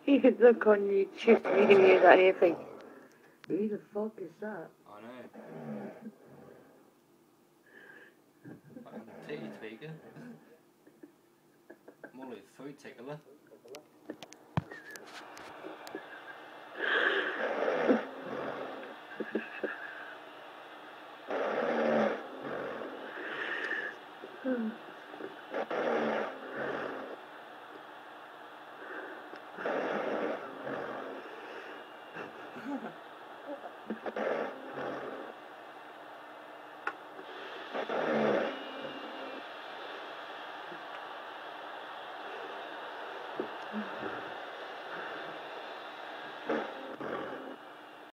You look on YouTube and you hear that, you think, who the fuck is that? I know. Fucking titty tweaker. More like a throat tickler.